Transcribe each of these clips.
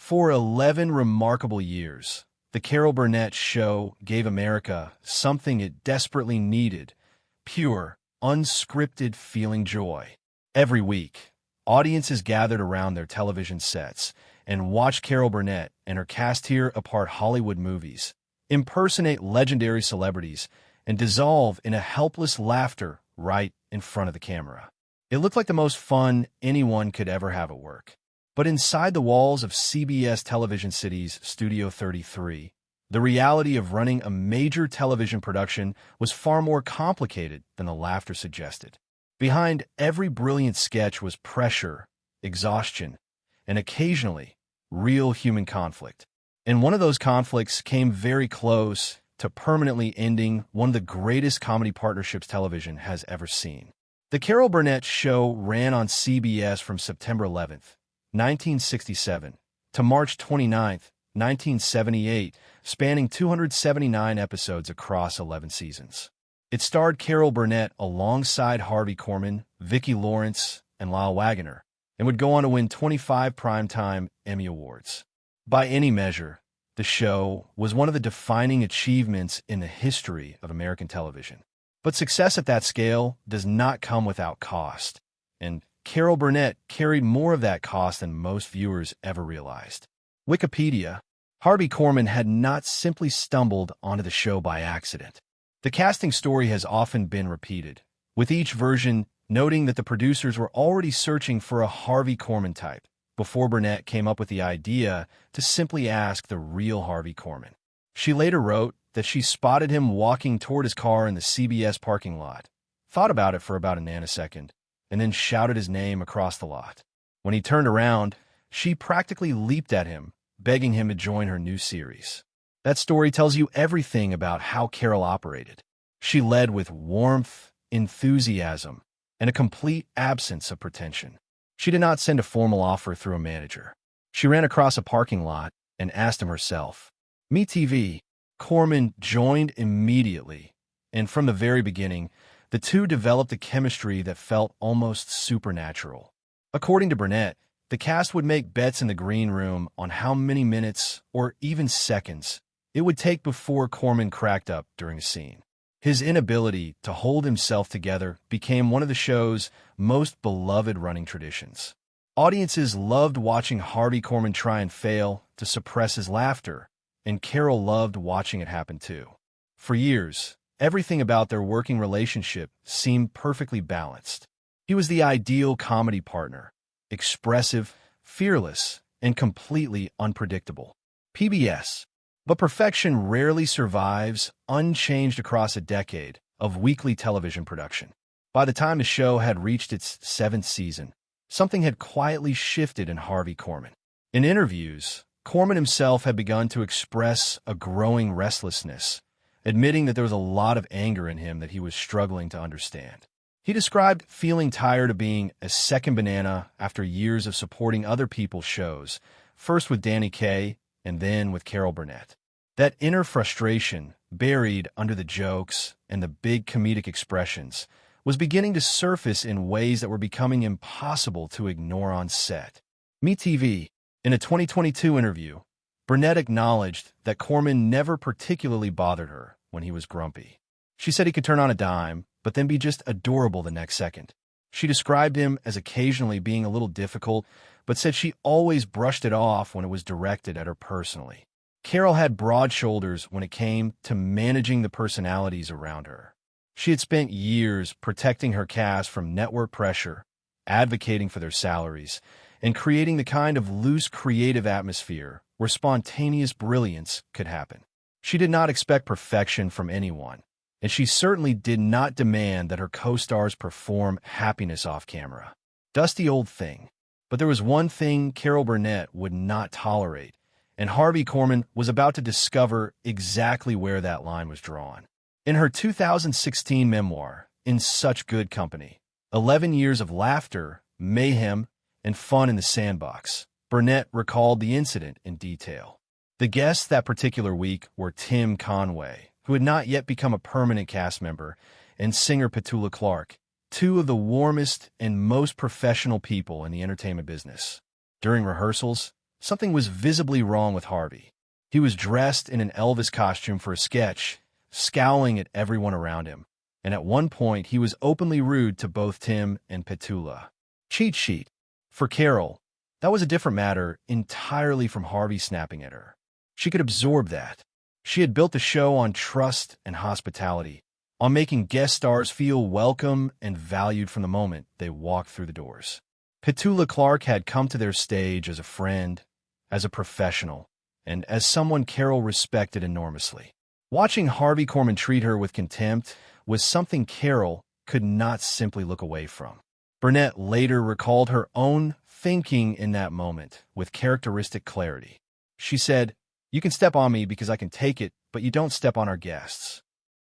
For 11 remarkable years, The Carol Burnett Show gave America something it desperately needed: pure, unscripted feeling joy. Every week, audiences gathered around their television sets and watched Carol Burnett and her cast tear apart Hollywood movies, impersonate legendary celebrities, and dissolve in a helpless laughter right in front of the camera. It looked like the most fun anyone could ever have at work. But inside the walls of CBS Television City's Studio 33, the reality of running a major television production was far more complicated than the laughter suggested. Behind every brilliant sketch was pressure, exhaustion, and occasionally real human conflict. And one of those conflicts came very close to permanently ending one of the greatest comedy partnerships television has ever seen. The Carol Burnett Show ran on CBS from September 11th, 1967, to March 29, 1978, spanning 279 episodes across 11 seasons. It starred Carol Burnett alongside Harvey Korman, Vicki Lawrence, and Lyle Waggoner, and would go on to win 25 Primetime Emmy Awards. By any measure, the show was one of the defining achievements in the history of American television. But success at that scale does not come without cost, and Carol Burnett carried more of that cost than most viewers ever realized. Wikipedia: Harvey Korman had not simply stumbled onto the show by accident. The casting story has often been repeated, with each version noting that the producers were already searching for a Harvey Korman type before Burnett came up with the idea to simply ask the real Harvey Korman. She later wrote that she spotted him walking toward his car in the CBS parking lot, thought about it for about a nanosecond, and then shouted his name across the lot. When he turned around, she practically leaped at him, begging him to join her new series. That story tells you everything about how Carol operated. She led with warmth, enthusiasm, and a complete absence of pretension. She did not send a formal offer through a manager. She ran across a parking lot and asked him herself. "Me TV." Korman joined immediately, and from the very beginning, the two developed a chemistry that felt almost supernatural. According to Burnett, the cast would make bets in the green room on how many minutes, or even seconds, it would take before Korman cracked up during a scene. His inability to hold himself together became one of the show's most beloved running traditions. Audiences loved watching Harvey Korman try and fail to suppress his laughter, and Carol loved watching it happen too. For years, everything about their working relationship seemed perfectly balanced. He was the ideal comedy partner: expressive, fearless, and completely unpredictable. PBS. But perfection rarely survives unchanged across a decade of weekly television production. By the time the show had reached its 7th season, something had quietly shifted in Harvey Korman. In interviews, Korman himself had begun to express a growing restlessness, admitting that there was a lot of anger in him that he was struggling to understand. He described feeling tired of being a second banana after years of supporting other people's shows, first with Danny Kaye and then with Carol Burnett. That inner frustration, buried under the jokes and the big comedic expressions, was beginning to surface in ways that were becoming impossible to ignore on set. Me TV. In a 2022 interview, Burnett acknowledged that Korman never particularly bothered her when he was grumpy. She said he could turn on a dime, but then be just adorable the next second. She described him as occasionally being a little difficult, but said she always brushed it off when it was directed at her personally. Carol had broad shoulders when it came to managing the personalities around her. She had spent years protecting her cast from network pressure, advocating for their salaries, and creating the kind of loose creative atmosphere where spontaneous brilliance could happen. She did not expect perfection from anyone, and she certainly did not demand that her co-stars perform happiness off camera. Dusty old thing. But there was one thing Carol Burnett would not tolerate, and Harvey Korman was about to discover exactly where that line was drawn. In her 2016 memoir, In Such Good Company, 11 Years of Laughter, Mayhem, and Fun in the Sandbox, Burnett recalled the incident in detail. The guests that particular week were Tim Conway, who had not yet become a permanent cast member, and singer Petula Clark, two of the warmest and most professional people in the entertainment business. During rehearsals, something was visibly wrong with Harvey. He was dressed in an Elvis costume for a sketch, scowling at everyone around him, and at one point he was openly rude to both Tim and Petula. Cheat sheet. For Carol, that was a different matter entirely from Harvey snapping at her. She could absorb that. She had built the show on trust and hospitality, on making guest stars feel welcome and valued from the moment they walked through the doors. Petula Clark had come to their stage as a friend, as a professional, and as someone Carol respected enormously. Watching Harvey Korman treat her with contempt was something Carol could not simply look away from. Burnett later recalled her own thinking in that moment with characteristic clarity. She said, "You can step on me because I can take it, but you don't step on our guests."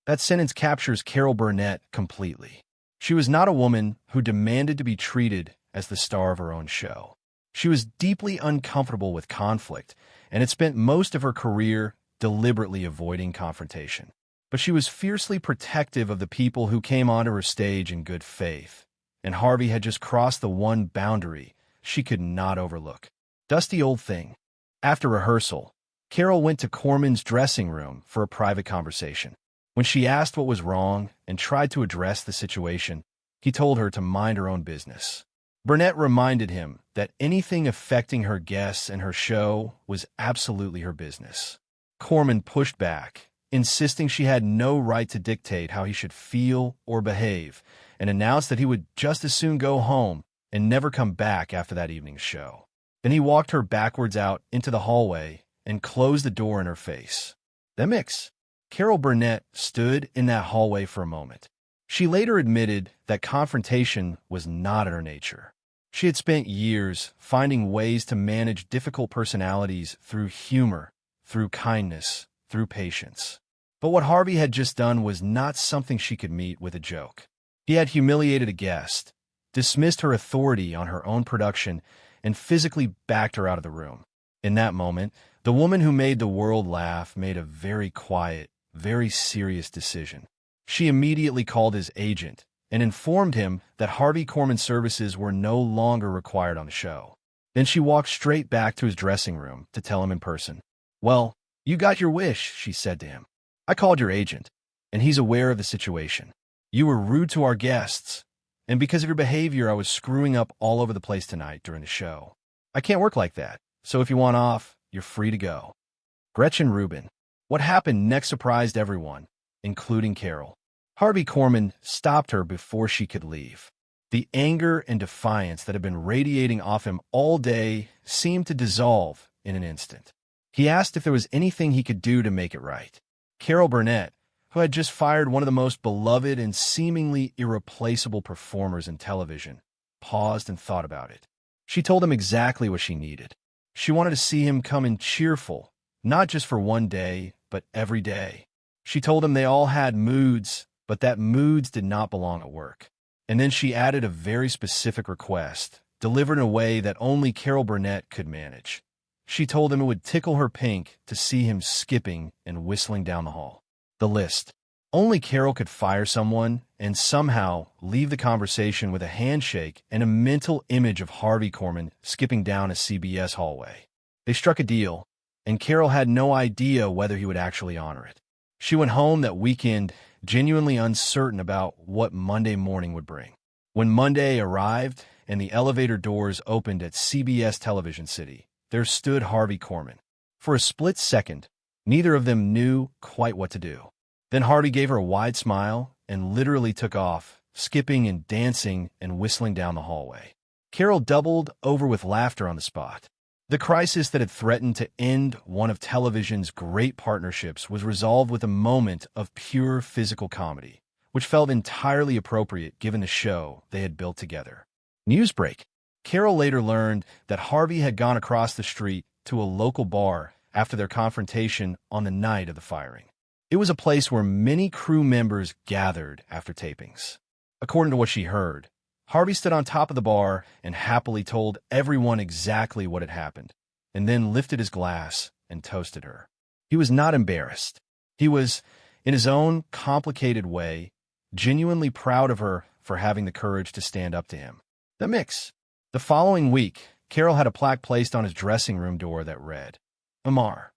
That sentence captures Carol Burnett completely. She was not a woman who demanded to be treated as the star of her own show. She was deeply uncomfortable with conflict and had spent most of her career deliberately avoiding confrontation. But she was fiercely protective of the people who came onto her stage in good faith, and Harvey had just crossed the one boundary she could not overlook. Dusty old thing. After rehearsal, Carol went to Korman's dressing room for a private conversation. When she asked what was wrong and tried to address the situation, he told her to mind her own business. Burnett reminded him that anything affecting her guests and her show was absolutely her business. Korman pushed back, insisting she had no right to dictate how he should feel or behave, and announced that he would just as soon go home and never come back after that evening's show. Then he walked her backwards out into the hallway and closed the door in her face. The mix. Carol Burnett stood in that hallway for a moment. She later admitted that confrontation was not in her nature. She had spent years finding ways to manage difficult personalities through humor, through kindness, through patience. But what Harvey had just done was not something she could meet with a joke. He had humiliated a guest, dismissed her authority on her own production, and physically backed her out of the room. In that moment, the woman who made the world laugh made a very quiet, very serious decision. She immediately called his agent and informed him that Harvey Korman's services were no longer required on the show. Then she walked straight back to his dressing room to tell him in person. "Well, you got your wish," she said to him. "I called your agent, and he's aware of the situation. You were rude to our guests, and because of your behavior, I was screwing up all over the place tonight during the show. I can't work like that, so if you want off, you're free to go." Gretchen Rubin. What happened next surprised everyone, including Carol. Harvey Korman stopped her before she could leave. The anger and defiance that had been radiating off him all day seemed to dissolve in an instant. He asked if there was anything he could do to make it right. Carol Burnett, who had just fired one of the most beloved and seemingly irreplaceable performers in television, paused and thought about it. She told him exactly what she needed. She wanted to see him come in cheerful, not just for one day, but every day. She told him they all had moods, but that moods did not belong at work. And then she added a very specific request, delivered in a way that only Carol Burnett could manage. She told him it would tickle her pink to see him skipping and whistling down the hall. The list. Only Carol could fire someone and somehow leave the conversation with a handshake and a mental image of Harvey Korman skipping down a CBS hallway. They struck a deal, and Carol had no idea whether he would actually honor it. She went home that weekend genuinely uncertain about what Monday morning would bring. When Monday arrived and the elevator doors opened at CBS Television City, there stood Harvey Korman. For a split second, neither of them knew quite what to do. Then Harvey gave her a wide smile and literally took off, skipping and dancing and whistling down the hallway. Carol doubled over with laughter on the spot. The crisis that had threatened to end one of television's great partnerships was resolved with a moment of pure physical comedy, which felt entirely appropriate given the show they had built together. Newsbreak. Carol later learned that Harvey had gone across the street to a local bar after their confrontation on the night of the firing. It was a place where many crew members gathered after tapings. According to what she heard, Harvey stood on top of the bar and happily told everyone exactly what had happened, and then lifted his glass and toasted her. He was not embarrassed. He was, in his own complicated way, genuinely proud of her for having the courage to stand up to him. The mix. The following week, Carol had a plaque placed on his dressing room door that read, Amar,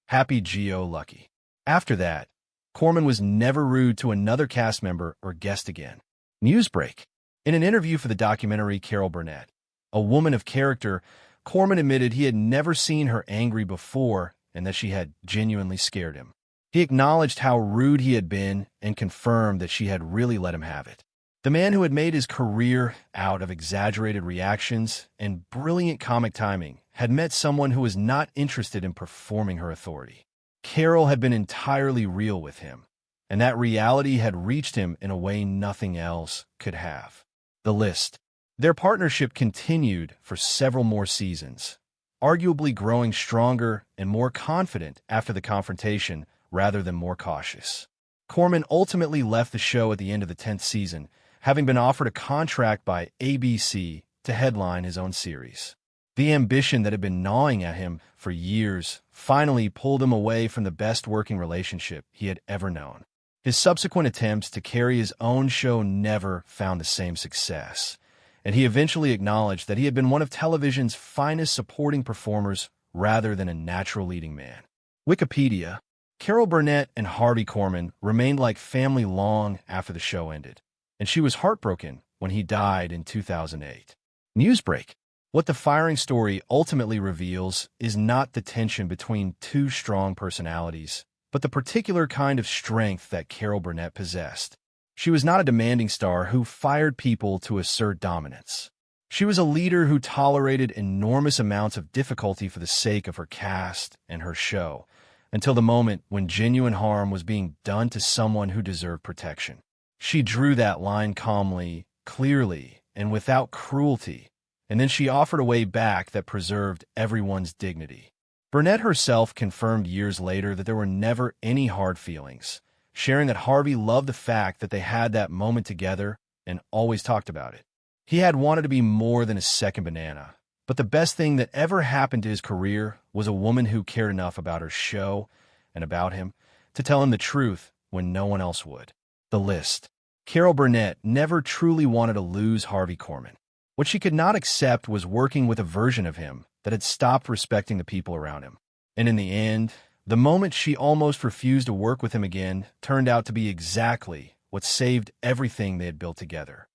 happy Geo-lucky. After that, Corman was never rude to another cast member or guest again. Newsbreak. In an interview for the documentary Carol Burnett, a woman of character, Corman admitted he had never seen her angry before and that she had genuinely scared him. He acknowledged how rude he had been and confirmed that she had really let him have it. The man who had made his career out of exaggerated reactions and brilliant comic timing had met someone who was not interested in performing her authority. Carol had been entirely real with him, and that reality had reached him in a way nothing else could have. The list. Their partnership continued for several more seasons, arguably growing stronger and more confident after the confrontation rather than more cautious. Corman ultimately left the show at the end of the 10th season, having been offered a contract by ABC to headline his own series. The ambition that had been gnawing at him for years finally pulled him away from the best working relationship he had ever known. His subsequent attempts to carry his own show never found the same success, and he eventually acknowledged that he had been one of television's finest supporting performers rather than a natural leading man. Wikipedia. Carol Burnett and Harvey Korman remained like family long after the show ended, and she was heartbroken when he died in 2008. Newsbreak. What the firing story ultimately reveals is not the tension between two strong personalities, but the particular kind of strength that Carol Burnett possessed. She was not a demanding star who fired people to assert dominance. She was a leader who tolerated enormous amounts of difficulty for the sake of her cast and her show, until the moment when genuine harm was being done to someone who deserved protection. She drew that line calmly, clearly, and without cruelty, and then she offered a way back that preserved everyone's dignity. Burnett herself confirmed years later that there were never any hard feelings, sharing that Harvey loved the fact that they had that moment together and always talked about it. He had wanted to be more than a second banana, but the best thing that ever happened to his career was a woman who cared enough about her show and about him to tell him the truth when no one else would. The list. Carol Burnett never truly wanted to lose Harvey Korman. What she could not accept was working with a version of him that had stopped respecting the people around him. And in the end, the moment she almost refused to work with him again turned out to be exactly what saved everything they had built together.